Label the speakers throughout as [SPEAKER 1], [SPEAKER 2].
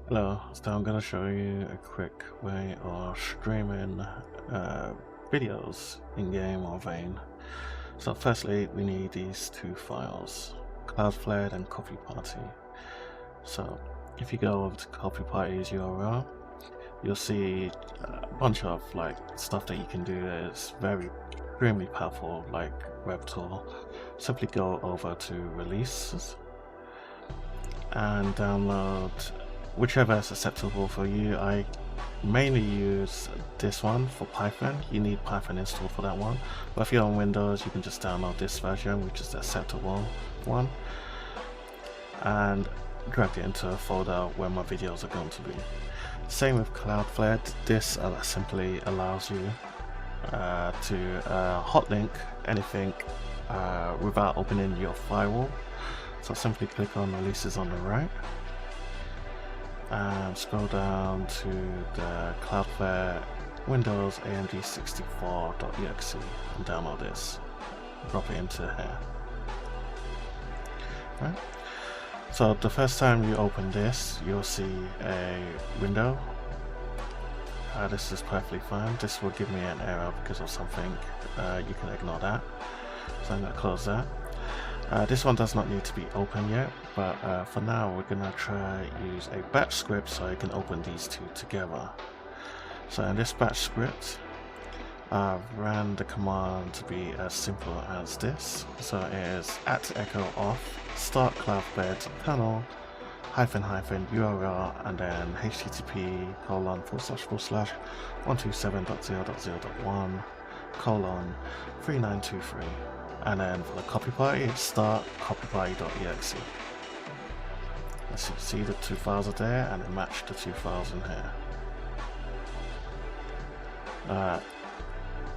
[SPEAKER 1] Hello, so I'm going to show you a quick way of streaming videos in-game or Vane. So firstly, we need these two files, Cloudflare and Coffee Party. So if you go over to Coffee Party's URL, you'll see a bunch of stuff that you can do that is very extremely powerful, like WebTool. Simply go over to Releases and download whichever is acceptable for you. I mainly use this one for Python. You need Python installed for that one, but if you're on Windows you can just download this version, which is the acceptable one, and drag it into a folder where my videos are going to be. Same with Cloudflare. This simply allows you to hotlink anything without opening your firewall. So simply click on Releases on the right and scroll down to the Cloudflare Windows AMD 64.exe and download this. Drop it into here. Right. So the first time you open this, you'll see a window. This is perfectly fine. This will give me an error because of something. You can ignore that. So I'm going to close that. This one does not need to be open yet, but for now we're gonna try use a batch script so I can open these two together. So in this batch script, I've ran the command to be as simple as this. So it is @echo-auth start Cloudflare kernel --URL and then http://127.0.0.1:3923. And then for the copy party, it's start copyparty.exe. As you see, the two files are there and they match the two files in here.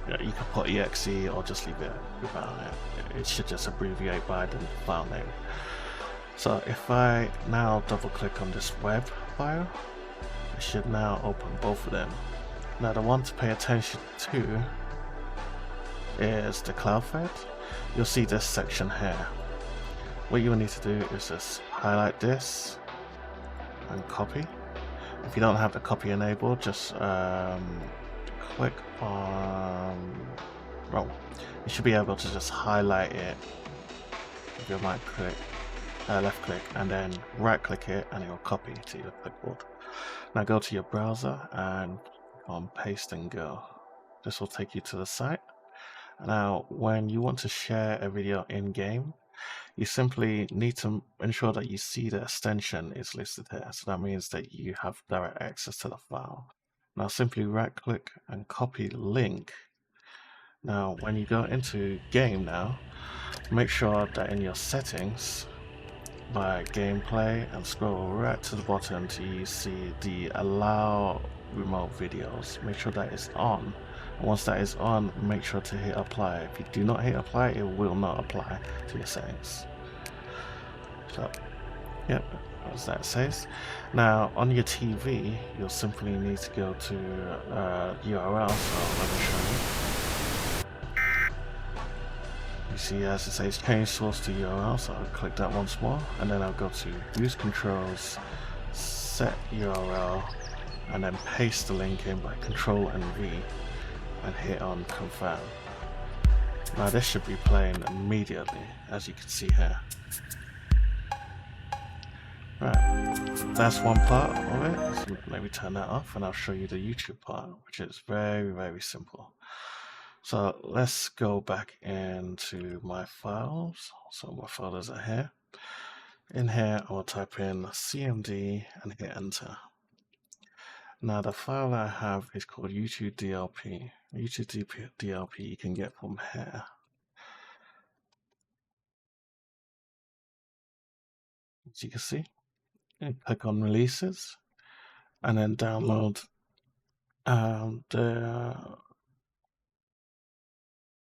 [SPEAKER 1] Yeah, you can put exe or just leave it without it. It should just abbreviate by the file name. So if I now double click on this web file, it should now open both of them. Now the one to pay attention to is the Cloudflare. You'll see this section here. What you will need to do is just highlight this and copy. If you don't have the copy enabled, just click on, well, you should be able to just highlight it with your left click, and then right click it and it will copy to your clipboard. Now go to your browser and on paste and go. This will take you to the site. Now when you want to share a video in game, you simply need to ensure that you see the extension is listed here. So that means that you have direct access to the file. Now simply right click and copy link. Now when you go into game now, make sure that in your settings by gameplay and scroll right to the bottom till you see the allow remote videos. Make sure that is on. And once that is on, make sure to hit apply. If you do not hit apply, it will not apply to your settings. So, yep, as that says. Now on your TV, you'll simply need to go to URL. So let me show you. You see, as it says, change source to URL. So I'll click that once more, and then I'll go to use controls, set URL, and then paste the link in by Control and V, and hit on confirm. Now this should be playing immediately, as you can see here. Right, that's one part of it. So maybe turn that off and I'll show you the YouTube part, which is very, very simple. So let's go back into my files. So my folders are here. In here, I will type in CMD and hit enter. Now the file I have is called YouTube DLP. YouTube DLP you can get from here. As you can see, you click on releases and then download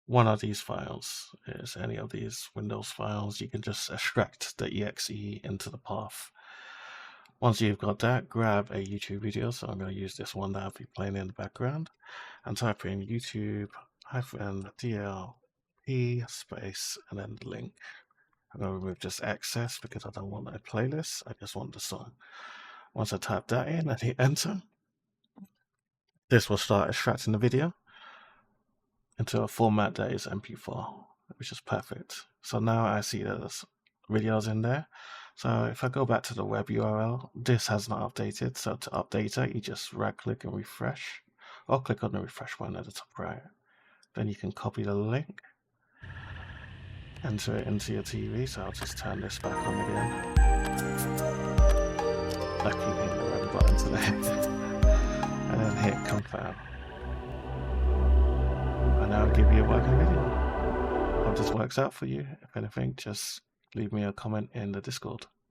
[SPEAKER 1] one of these files. Is any of these Windows files. You can just extract the exe into the path. Once you've got that, grab a YouTube video. So I'm going to use this one that I'll be playing in the background and type in YouTube-DLP space and then the link. I'm going to remove just access because I don't want a playlist. I just want the song. Once I type that in and hit enter, this will start extracting the video into a format that is MP4, which is perfect. So now I see there's videos in there. So if I go back to the web URL, this has not updated. So to update it, you just right click and refresh, or click on the refresh button at the top right. Then you can copy the link, enter it into your TV. So I'll just turn this back on again. I keep hitting the red button today. And then hit confirm. And now I'll give you a working video. Hope this works out for you. If anything, just leave me a comment in the Discord.